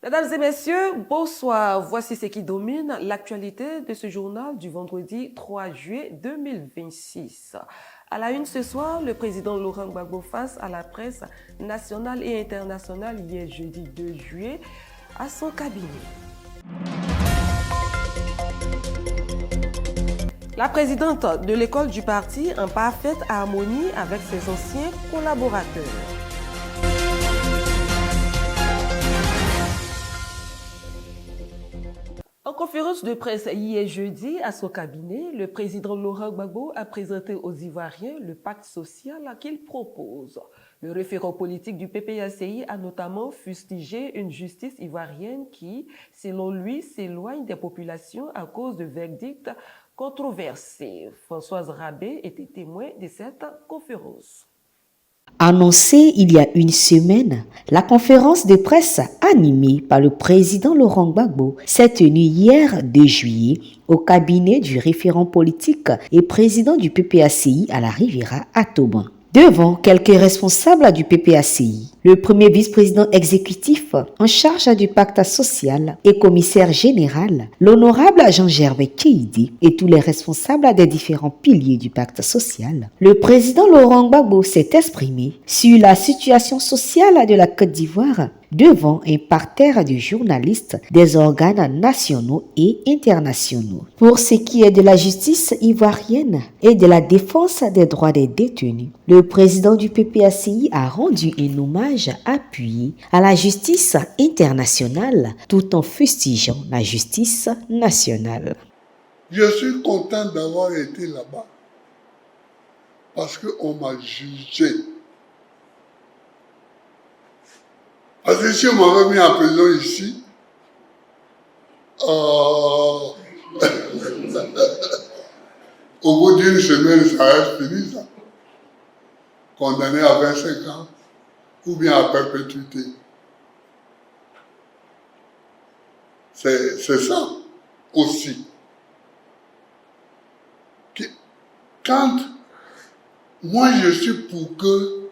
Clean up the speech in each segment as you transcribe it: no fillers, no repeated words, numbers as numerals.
Mesdames et messieurs, bonsoir. Voici ce qui domine l'actualité de ce journal du vendredi 3 juillet 2026. À la une ce soir, le président Laurent Gbagbo face à la presse nationale et internationale hier jeudi 2 juillet à son cabinet. La présidente de l'école du parti en parfaite harmonie avec ses anciens collaborateurs. En conférence de presse hier jeudi à son cabinet, le président Laurent Gbagbo a présenté aux Ivoiriens le pacte social qu'il propose. Le référent politique du PPACI a notamment fustigé une justice ivoirienne qui, selon lui, s'éloigne des populations à cause de verdicts controversés. Françoise Rabé était témoin de cette conférence. Annoncée il y a une semaine, la conférence de presse animée par le président Laurent Gbagbo s'est tenue hier 2 juillet au cabinet du référent politique et président du PPACI à la Riviera à Toban. Devant quelques responsables du PPACI, le premier vice-président exécutif en charge du pacte social et commissaire général, l'honorable Jean-Gervais Keïdé et tous les responsables des différents piliers du pacte social, le président Laurent Gbagbo s'est exprimé sur la situation sociale de la Côte d'Ivoire devant un parterre de journalistes des organes nationaux et internationaux. Pour ce qui est de la justice ivoirienne et de la défense des droits des détenus, le président du PPACI a rendu un hommage appuyé à la justice internationale tout en fustigeant la justice nationale. Je suis content d'avoir été là-bas parce qu'on m'a jugé. Parce que si on m'avait mis en prison ici, au bout d'une semaine, ça reste fini, ça. Condamné à 25 ans ou bien à perpétuité. C'est ça aussi. Quand moi je suis pour que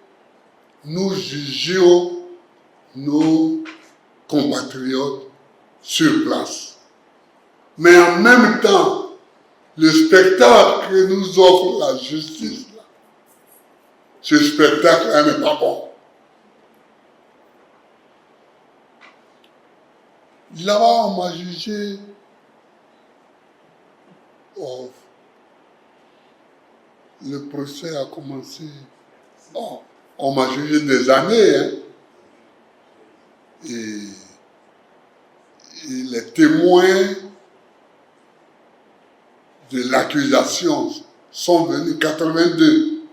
nous jugions nos compatriotes sur place. Mais en même temps, le spectacle que nous offre la justice, là, ce spectacle-là n'est pas bon. Là-bas, on m'a jugé. Oh, le procès a commencé. Oh, on m'a jugé des années. Hein. Et les témoins de l'accusation sont venus, 82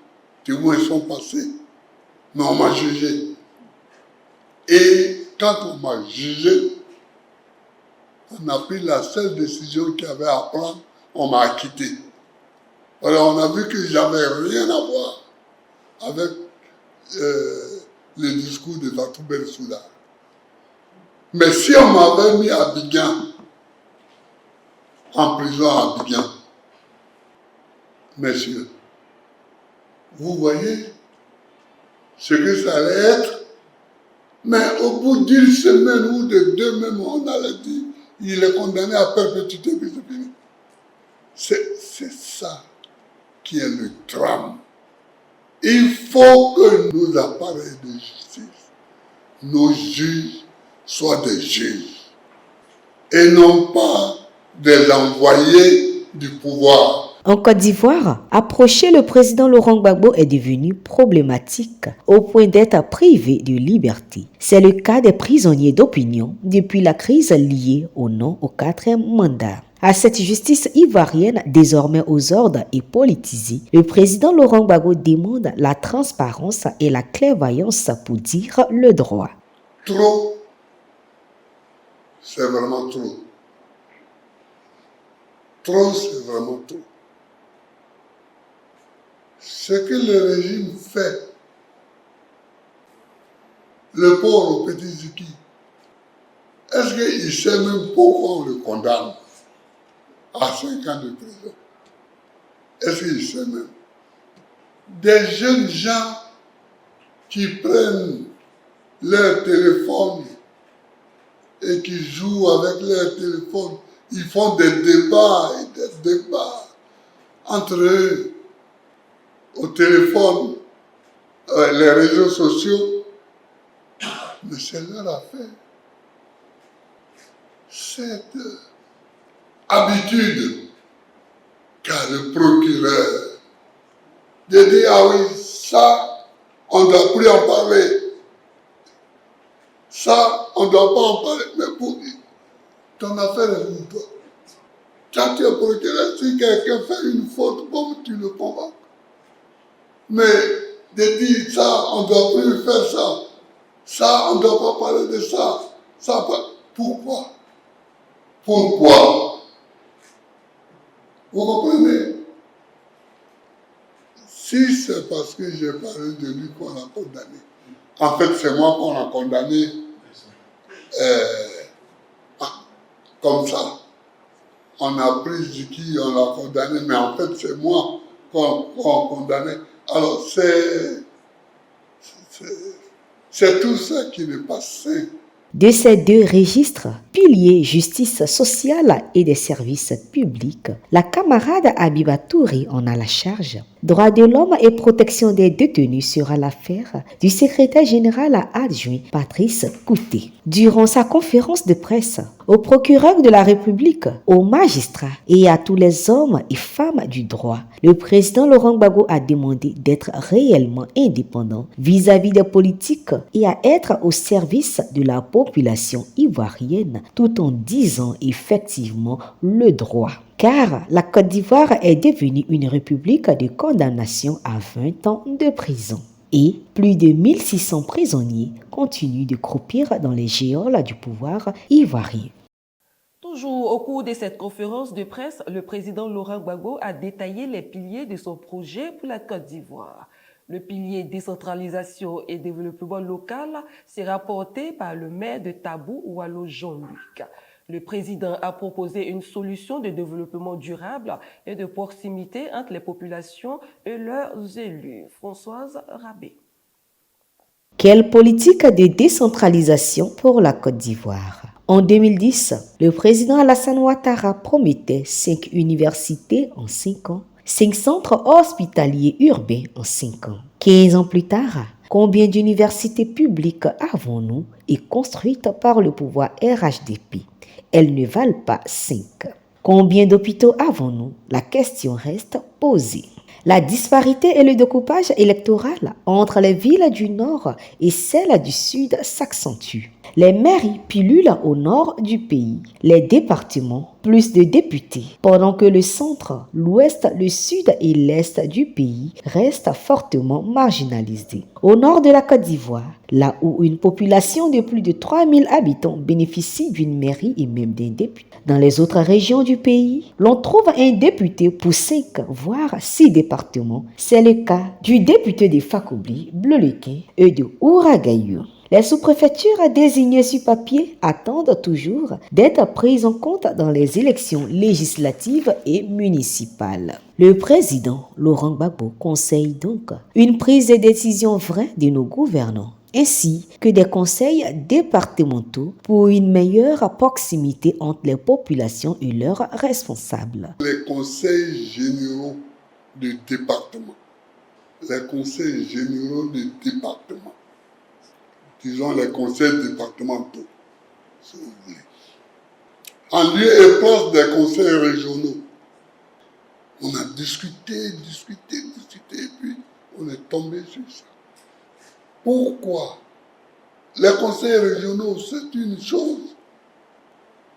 témoins sont passés, mais on m'a jugé. Et quand on m'a jugé, on a pris la seule décision qu'il y avait à prendre, on m'a acquitté. Alors on a vu que j'avais rien à voir avec le discours de Fatou Bensouda. Mais si on m'avait mis à Abidjan, en prison à Abidjan, messieurs, vous voyez ce que ça allait être, mais au bout d'une semaine ou de 2 même, on allait dire, il est condamné à perpétuité, puis c'est fini. C'est ça qui est le drame. Il faut que nos appareils de justice, nos juges, soient des juges et non pas des envoyés du pouvoir. En Côte d'Ivoire, approcher le président Laurent Gbagbo est devenu problématique au point d'être privé de liberté. C'est le cas des prisonniers d'opinion depuis la crise liée au non au 4e mandat. À cette justice ivoirienne désormais aux ordres et politisée, le président Laurent Gbagbo demande la transparence et la clairvoyance pour dire le droit. Trop, c'est vraiment trop. Trop, c'est vraiment trop. Ce que le régime fait, le pauvre petit Ziki, est-ce qu'il sait même pourquoi on le condamne à 5 ans de prison? Est-ce qu'il sait même? Des jeunes gens qui prennent leur téléphone et et qui jouent avec leur téléphone. Ils font des débats et des débats entre eux au téléphone, les réseaux sociaux. Mais c'est leur affaire. Cette habitude qu'a le procureur de dire, ah oui, ça, on ne doit plus en parler. Ça, on ne doit pas en parler. Mais pour ton affaire est pour toi. Quand tu es procureur, si quelqu'un fait une faute, bon, tu le convoques. Mais de dire ça, on ne doit plus faire ça. Ça, on ne doit pas parler de ça. Ça, pourquoi? Pourquoi? Vous comprenez? Si c'est parce que j'ai parlé de lui qu'on l'a condamné, en fait, c'est moi qu'on a condamné comme ça. On a pris du qui, on l'a condamné, mais en fait, c'est moi qu'on a condamné. Alors, c'est tout ça qui n'est pas sain. De ces deux registres, piliers justice sociale et des services publics, la camarade Abiba Touré en a la charge. Droits de l'homme et protection des détenus sera l'affaire du secrétaire général adjoint Patrice Couté. Durant sa conférence de presse, au procureur de la République, aux magistrats et à tous les hommes et femmes du droit, le président Laurent Gbagbo a demandé d'être réellement indépendant vis-à-vis des politiques et à être au service de la population ivoirienne tout en disant effectivement le droit. Car la Côte d'Ivoire est devenue une république de condamnation à 20 ans de prison. Et plus de 1600 prisonniers continuent de croupir dans les geôles du pouvoir ivoirien. Toujours au cours de cette conférence de presse, le président Laurent Gbagbo a détaillé les piliers de son projet pour la Côte d'Ivoire. Le pilier décentralisation et développement local sera porté par le maire de Tabou, Wallo Jean-Luc. Le président a proposé une solution de développement durable et de proximité entre les populations et leurs élus. Françoise Rabé. Quelle politique de décentralisation pour la Côte d'Ivoire? En 2010, le président Alassane Ouattara promettait 5 universités en 5 ans, 5 centres hospitaliers urbains en 5 ans. 15 ans plus tard, combien d'universités publiques avons-nous et construites par le pouvoir RHDP? Elles ne valent pas 5. Combien d'hôpitaux avons-nous? La question reste posée. La disparité et le découpage électoral entre les villes du Nord et celles du Sud s'accentuent. Les mairies pullulent au nord du pays, les départements, plus de députés, pendant que le centre, l'ouest, le sud et l'est du pays restent fortement marginalisés. Au nord de la Côte d'Ivoire, là où une population de plus de 3000 habitants bénéficie d'une mairie et même d'un député. Dans les autres régions du pays, l'on trouve un député pour 5 voire 6 départements. C'est le cas du député de Fakobli, Bleu-Lequin et de Ouragaïou. Les sous-préfectures désignées sur papier attendent toujours d'être prises en compte dans les élections législatives et municipales. Le président Laurent Gbagbo conseille donc une prise de décision vraie de nos gouvernants, ainsi que des conseils départementaux pour une meilleure proximité entre les populations et leurs responsables. Les conseils généraux du département, les conseils généraux du département, disons les conseils départementaux, si vous voulez, en lieu et place des conseils régionaux. On a discuté, et puis on est tombé sur ça. Pourquoi? Les conseils régionaux, c'est une chose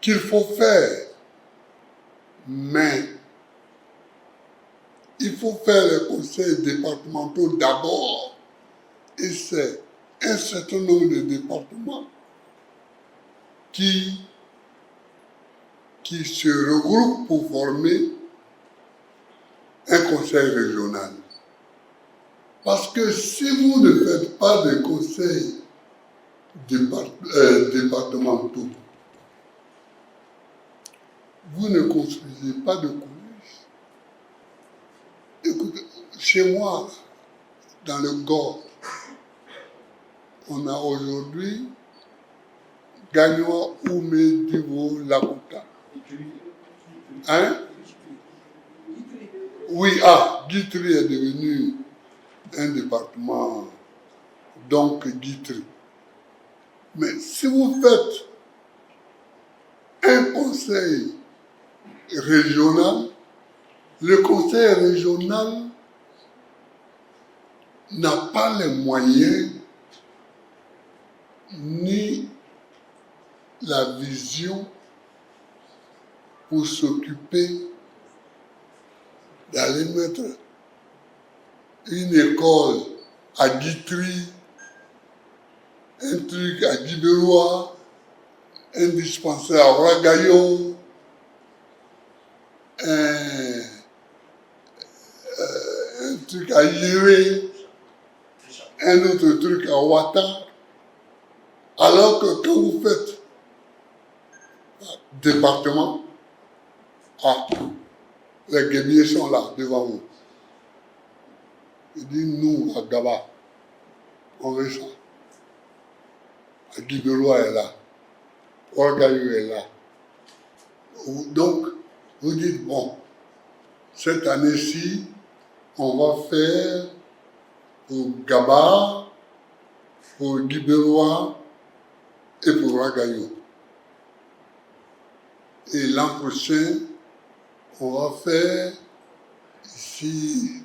qu'il faut faire, mais il faut faire les conseils départementaux d'abord. Et c'est un certain nombre de départements qui se regroupent pour former un conseil régional. Parce que si vous ne faites pas de conseils départementaux, vous ne construisez pas de collège. Écoutez, chez moi, dans le Gord, on a aujourd'hui Gagnoa, Oumé, Divo, Lakota. Hein? Oui, Guitry est devenu un département, donc Guitry. Mais si vous faites un conseil régional, le conseil régional n'a pas les moyens ni la vision pour s'occuper d'aller mettre une école à Guitry, un truc à Guibérois, un dispensaire à Ragaillon, un truc à Yéré, un autre truc à Ouattara. Alors que quand vous faites département, les guébiers sont là devant vous. Il dit nous, à Gaba, on veut ça. À Guibérois est là. Orgaillou est là. Donc, vous dites, bon, cette année-ci, on va faire pour Gaba, pour Guibérois et pour Ragaillou. Et l'an prochain, on va faire ici,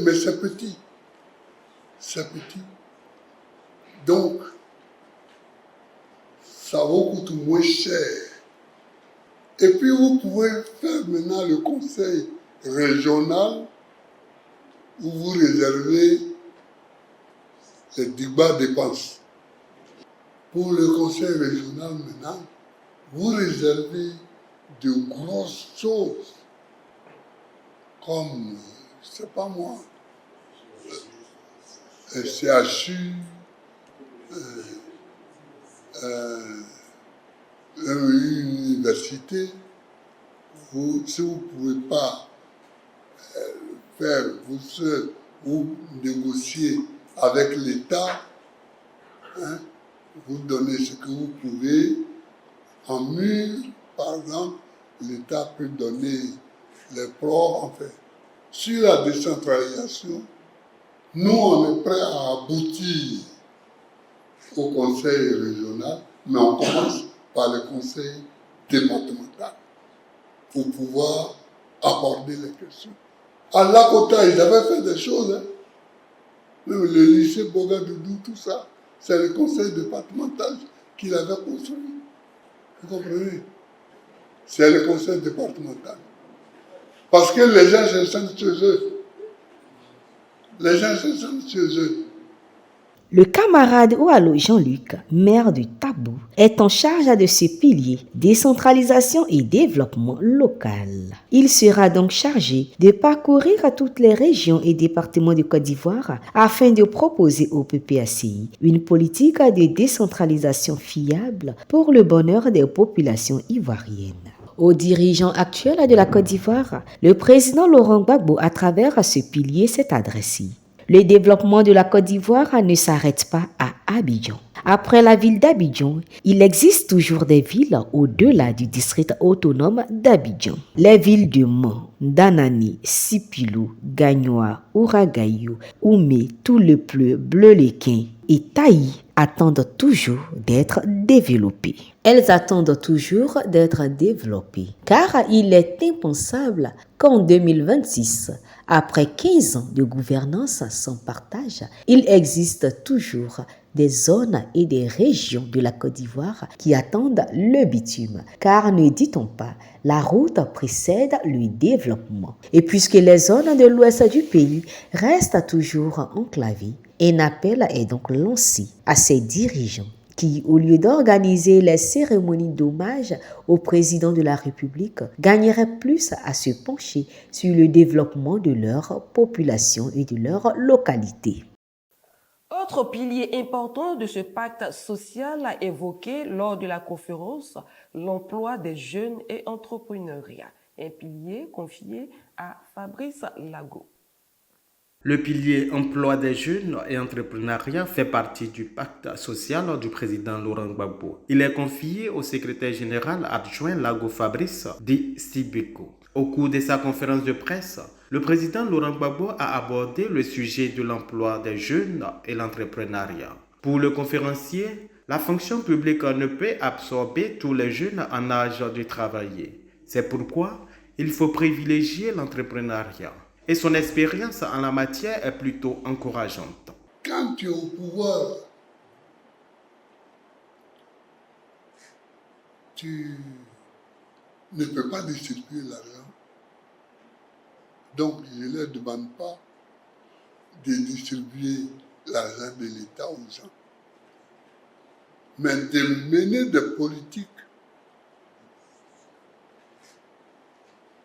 mais c'est petit. C'est petit. Donc, ça vous coûte moins cher. Et puis, vous pouvez faire maintenant le conseil régional où vous réservez les bas dépenses. Pour le conseil régional maintenant, vous réservez de grosses choses comme, je ne sais pas moi, un CHU, une université. Si vous ne pouvez pas faire vous seul ou négocier avec l'État, vous donnez ce que vous pouvez. En mur, par exemple, l'État peut donner les profs, en fait. Sur la décentralisation, nous, on est prêt à aboutir au conseil régional, mais on commence par le conseil départemental pour pouvoir aborder les questions. À Lakota, ils avaient fait des choses. Même le lycée Bogadoudou, tout ça, c'est le conseil départemental qui l'avait construit. Vous comprenez? C'est le conseil départemental. Parce que les gens se sentent chez eux. Les gens se sentent chez eux. Le camarade Oualo Jean-Luc, maire du Tabou, est en charge de ce pilier décentralisation et développement local. Il sera donc chargé de parcourir toutes les régions et départements de Côte d'Ivoire afin de proposer au PPACI une politique de décentralisation fiable pour le bonheur des populations ivoiriennes. Aux dirigeants actuels de la Côte d'Ivoire, le président Laurent Gbagbo, à travers ce pilier, s'est adressé. Le développement de la Côte d'Ivoire ne s'arrête pas à Abidjan. Après la ville d'Abidjan, il existe toujours des villes au-delà du district autonome d'Abidjan. Les villes de Mans, Danani, Sipilou, Gagnoa, Ouragaïou, Oumé, Toulepleu, Bleu-les-Quins et Taï attendent toujours d'être développées. Elles attendent toujours d'être développées, car il est impensable qu'en 2026, après 15 ans de gouvernance sans partage, il existe toujours des zones et des régions de la Côte d'Ivoire qui attendent le bitume. Car ne dit-on pas, la route précède le développement. Et puisque les zones de l'ouest du pays restent toujours enclavées, un appel est donc lancé à ses dirigeants qui, au lieu d'organiser les cérémonies d'hommage au président de la République, gagneraient plus à se pencher sur le développement de leur population et de leur localité. Autre pilier important de ce pacte social à évoquer lors de la conférence, l'emploi des jeunes et entrepreneuriat, un pilier confié à Fabrice Lago. Le pilier emploi des jeunes et entrepreneuriat fait partie du pacte social du président Laurent Gbagbo. Il est confié au secrétaire général adjoint Lago Fabrice dit Sibeko. Au cours de sa conférence de presse, le président Laurent Gbagbo a abordé le sujet de l'emploi des jeunes et l'entrepreneuriat. Pour le conférencier, la fonction publique ne peut absorber tous les jeunes en âge de travailler. C'est pourquoi il faut privilégier l'entrepreneuriat. Et son expérience en la matière est plutôt encourageante. Quand tu es au pouvoir, tu ne peux pas distribuer l'argent. Donc, je ne leur demande pas de distribuer l'argent de l'État aux gens, mais de mener des politiques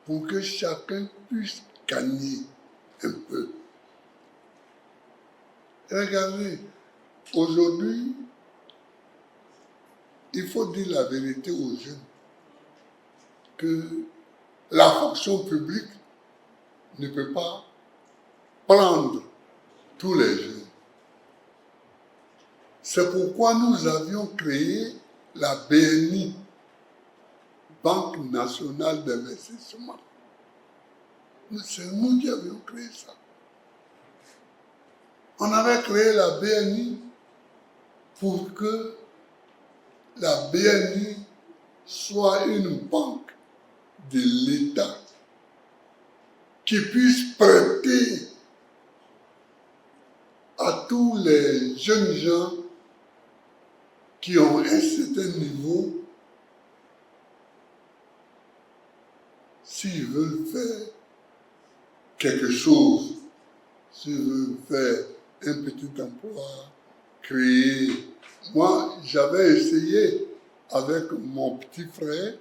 pour que chacun puisse gagner un peu. Regardez, aujourd'hui, il faut dire la vérité aux jeunes que la fonction publique ne peut pas prendre tous les jeunes. C'est pourquoi nous avions créé la BNI, Banque nationale d'investissement. C'est nous qui avions créé ça. On avait créé la BNI pour que la BNI soit une banque de l'État qui puisse prêter à tous les jeunes gens qui ont un certain niveau s'ils veulent faire quelque chose, s'ils veulent faire un petit emploi, créer. Moi, j'avais essayé avec mon petit frère,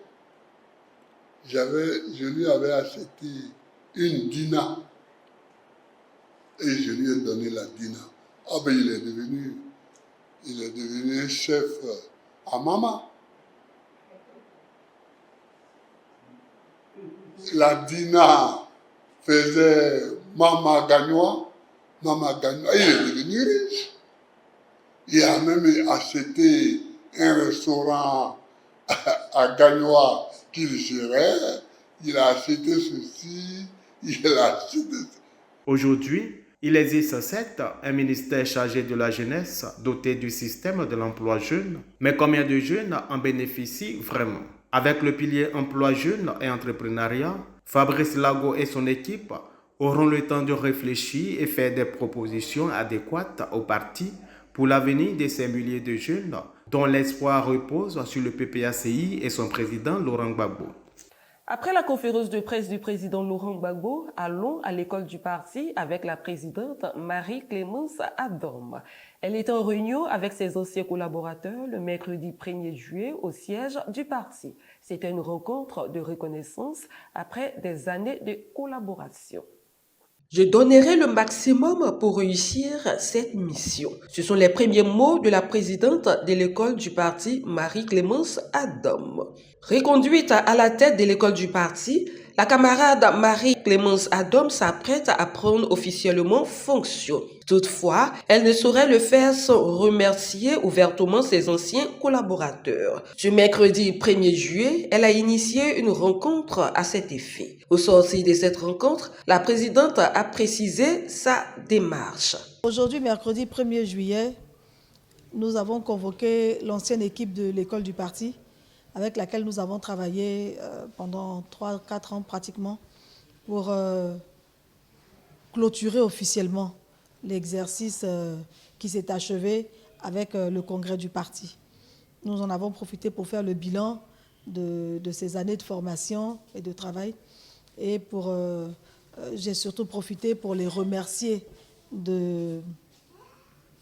je lui avais acheté une Dina et je lui ai donné la Dina. Ah ben il est devenu un chef à Mama. La Dina faisait Mama Gagnois, il est devenu riche. Il a même acheté un restaurant à Gagnois qu'il gérait, il a acheté ceci, il a acheté ça. Aujourd'hui, il existe certes un ministère chargé de la jeunesse doté du système de l'emploi jeune, mais combien de jeunes en bénéficient vraiment? Avec le pilier emploi jeune et entrepreneuriat, Fabrice Lago et son équipe auront le temps de réfléchir et faire des propositions adéquates au parti pour l'avenir de ces milliers de jeunes dont l'espoir repose sur le PPACI et son président Laurent Gbagbo. Après la conférence de presse du président Laurent Gbagbo, allons à l'école du parti avec la présidente Marie-Clémence Adam. Elle est en réunion avec ses anciens collaborateurs le mercredi 1er juillet au siège du parti. C'était une rencontre de reconnaissance après des années de collaboration. Je donnerai le maximum pour réussir cette mission. Ce sont les premiers mots de la présidente de l'école du parti, Marie-Clémence Adam. Reconduite à la tête de l'école du parti, la camarade Marie-Clémence Adam s'apprête à prendre officiellement fonction. Toutefois, elle ne saurait le faire sans remercier ouvertement ses anciens collaborateurs. Ce mercredi 1er juillet, elle a initié une rencontre à cet effet. Au sortir de cette rencontre, la présidente a précisé sa démarche. Aujourd'hui, mercredi 1er juillet, nous avons convoqué l'ancienne équipe de l'école du parti avec laquelle nous avons travaillé pendant 3-4 ans pratiquement pour clôturer officiellement l'exercice qui s'est achevé avec le congrès du parti. Nous en avons profité pour faire le bilan de ces années de formation et de travail. Et j'ai surtout profité pour les remercier de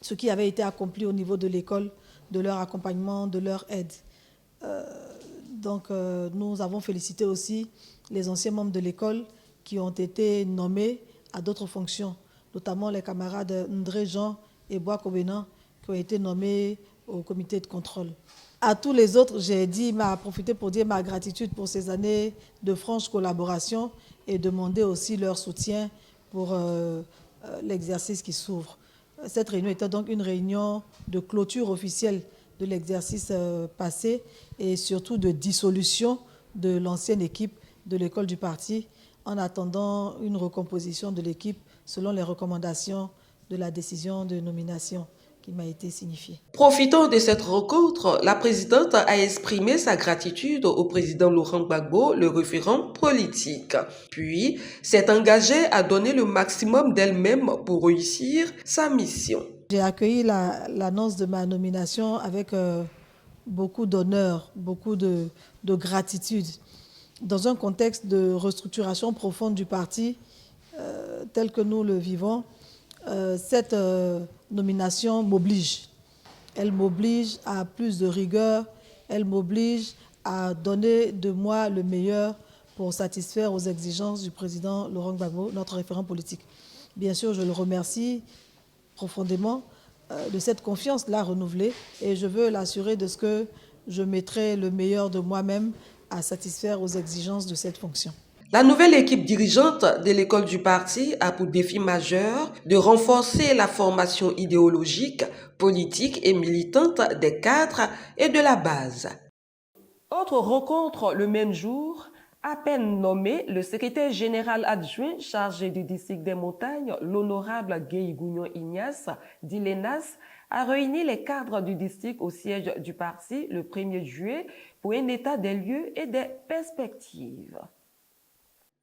ce qui avait été accompli au niveau de l'école, de leur accompagnement, de leur aide. Nous avons félicité aussi les anciens membres de l'école qui ont été nommés à d'autres fonctions, notamment les camarades Ndré Jean et Bois Kobenan qui ont été nommés au comité de contrôle. À tous les autres, j'ai profité pour dire ma gratitude pour ces années de franche collaboration et demander aussi leur soutien pour l'exercice qui s'ouvre. Cette réunion était donc une réunion de clôture officielle de l'exercice passé et surtout de dissolution de l'ancienne équipe de l'école du parti en attendant une recomposition de l'équipe selon les recommandations de la décision de nomination qui m'a été signifiée. Profitant de cette rencontre, la présidente a exprimé sa gratitude au président Laurent Gbagbo, le référent politique. Puis, s'est engagée à donner le maximum d'elle-même pour réussir sa mission. J'ai accueilli l'annonce de ma nomination avec beaucoup d'honneur, beaucoup de gratitude. Dans un contexte de restructuration profonde du parti, tel que nous le vivons, cette nomination m'oblige. Elle m'oblige à plus de rigueur, elle m'oblige à donner de moi le meilleur pour satisfaire aux exigences du président Laurent Gbagbo, notre référent politique. Bien sûr, je le remercie profondément de cette confiance-là renouvelée et je veux l'assurer de ce que je mettrai le meilleur de moi-même à satisfaire aux exigences de cette fonction. La nouvelle équipe dirigeante de l'école du parti a pour défi majeur de renforcer la formation idéologique, politique et militante des cadres et de la base. Autre rencontre le même jour, à peine nommé, le secrétaire général adjoint chargé du district des montagnes, l'honorable Gueye-Gougnon Ignace, dit l'ENAS, a réuni les cadres du district au siège du parti le 1er juillet pour un état des lieux et des perspectives.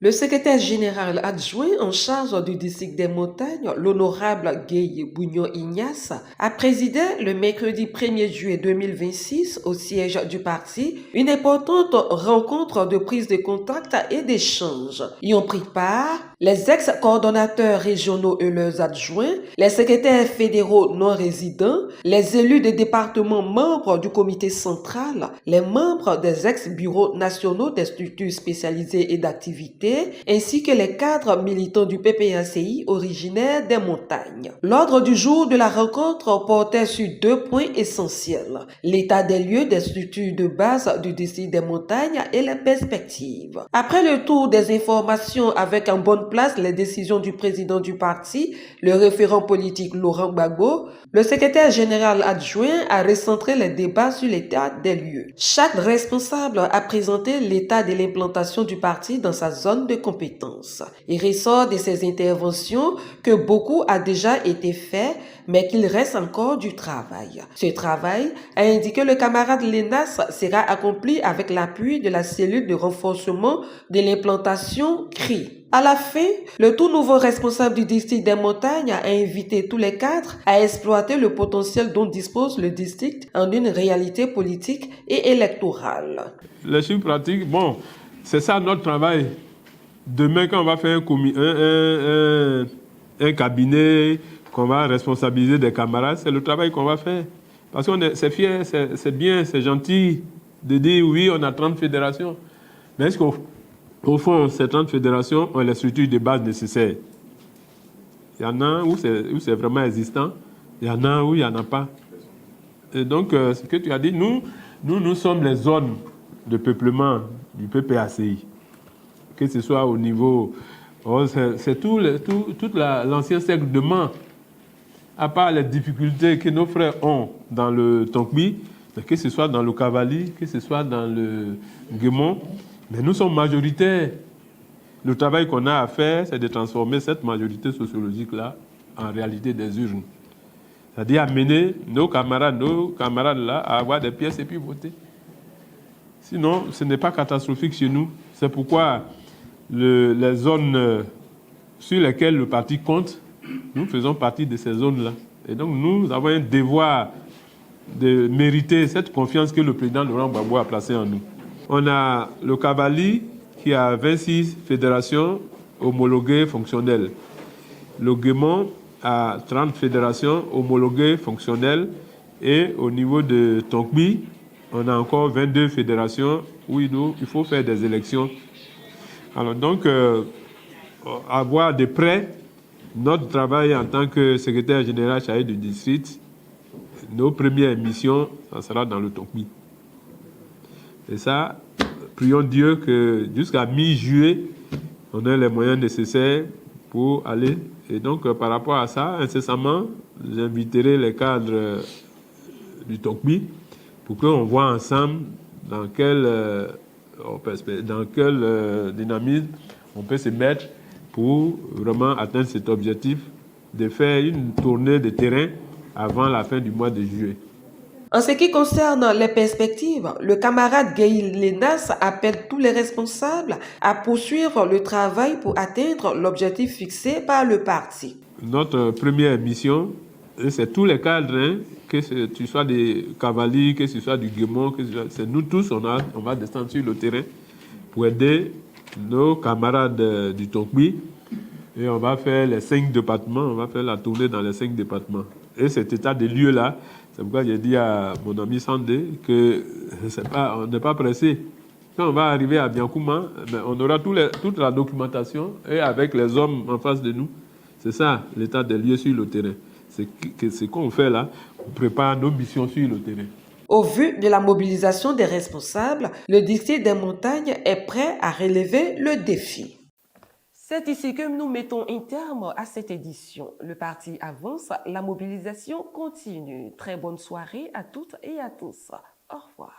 Le secrétaire général adjoint en charge du district des montagnes, l'honorable Gueye-Gougnon Ignace, a présidé le mercredi 1er juillet 2026 au siège du parti une importante rencontre de prise de contact et d'échange. Y ont pris part les ex-coordonnateurs régionaux et leurs adjoints, les secrétaires fédéraux non résidents, les élus des départements membres du comité central, les membres des ex-bureaux nationaux des structures spécialisées et d'activités, ainsi que les cadres militants du PPACI originaires des montagnes. L'ordre du jour de la rencontre portait sur 2 points essentiels: l'état des lieux des structures de base du district des montagnes et les perspectives. Après le tour des informations avec en bonne place les décisions du président du parti, le référent politique Laurent Gbagbo, le secrétaire général adjoint a recentré les débats sur l'état des lieux. Chaque responsable a présenté l'état de l'implantation du parti dans sa zone de compétences. Il ressort de ces interventions que beaucoup a déjà été fait, mais qu'il reste encore du travail. Ce travail, a indiqué le camarade Lenas, sera accompli avec l'appui de la cellule de renforcement de l'implantation CRI. À la fin, le tout nouveau responsable du district des montagnes a invité tous les cadres à exploiter le potentiel dont dispose le district en une réalité politique et électorale. Les chiffres pratiques, bon, c'est ça notre travail. Demain, quand on va faire un cabinet, qu'on va responsabiliser des camarades, c'est le travail qu'on va faire. Parce qu'on c'est fier, c'est bien, c'est gentil de dire oui, on a 30 fédérations. Mais est-ce qu'au fond, ces 30 fédérations ont les structures de base nécessaires? Il y en a où c'est vraiment existant, il y en a où il n'y en a pas. Et donc, ce que tu as dit, nous sommes les zones de peuplement du PPACI. Que ce soit au niveau... c'est toute l'ancien cercle de Mans. À part les difficultés que nos frères ont dans le Tonkmi, que ce soit dans le Cavali, que ce soit dans le Guémon, mais nous sommes majoritaires. Le travail qu'on a à faire, c'est de transformer cette majorité sociologique-là en réalité des urnes. C'est-à-dire amener nos camarades là à avoir des pièces et puis voter. Sinon, ce n'est pas catastrophique chez nous. C'est pourquoi les zones sur lesquelles le parti compte, nous faisons partie de ces zones-là. Et donc, nous avons un devoir de mériter cette confiance que le président Laurent Gbagbo a placée en nous. On a le Cavali qui a 26 fédérations homologuées fonctionnelles. Le Guémon a 30 fédérations homologuées fonctionnelles. Et au niveau de Tonkmi, on a encore 22 fédérations où il faut faire des élections. Alors donc, avoir de près notre travail en tant que secrétaire général chargé du district, nos premières missions, ça sera dans le Tonkmi. Et ça, prions Dieu que jusqu'à mi-juillet, on ait les moyens nécessaires pour aller. Et donc, par rapport à ça, incessamment, j'inviterai les cadres du Tokbi pour qu'on voit ensemble dans quel dynamisme on peut se mettre pour vraiment atteindre cet objectif de faire une tournée de terrain avant la fin du mois de juillet. En ce qui concerne les perspectives, le camarade Gaïl Lenas appelle tous les responsables à poursuivre le travail pour atteindre l'objectif fixé par le parti. Notre première mission, c'est tous les cadres, que tu sois des cavaliers, que ce soit du Guémon, c'est nous tous, on va descendre sur le terrain pour aider nos camarades du Tokbi. Et on va faire les 5 départements, on va faire la tournée dans les 5 départements. Et cet état de lieu-là, c'est pourquoi j'ai dit à mon ami Sandé que on n'est pas pressé. Quand on va arriver à Biancouma, on aura toute la documentation et avec les hommes en face de nous. C'est ça, l'état des lieux sur le terrain. C'est ce qu'on fait là, on prépare nos missions sur le terrain. Au vu de la mobilisation des responsables, le district des montagnes est prêt à relever le défi. C'est ici que nous mettons un terme à cette édition. Le parti avance, la mobilisation continue. Très bonne soirée à toutes et à tous. Au revoir.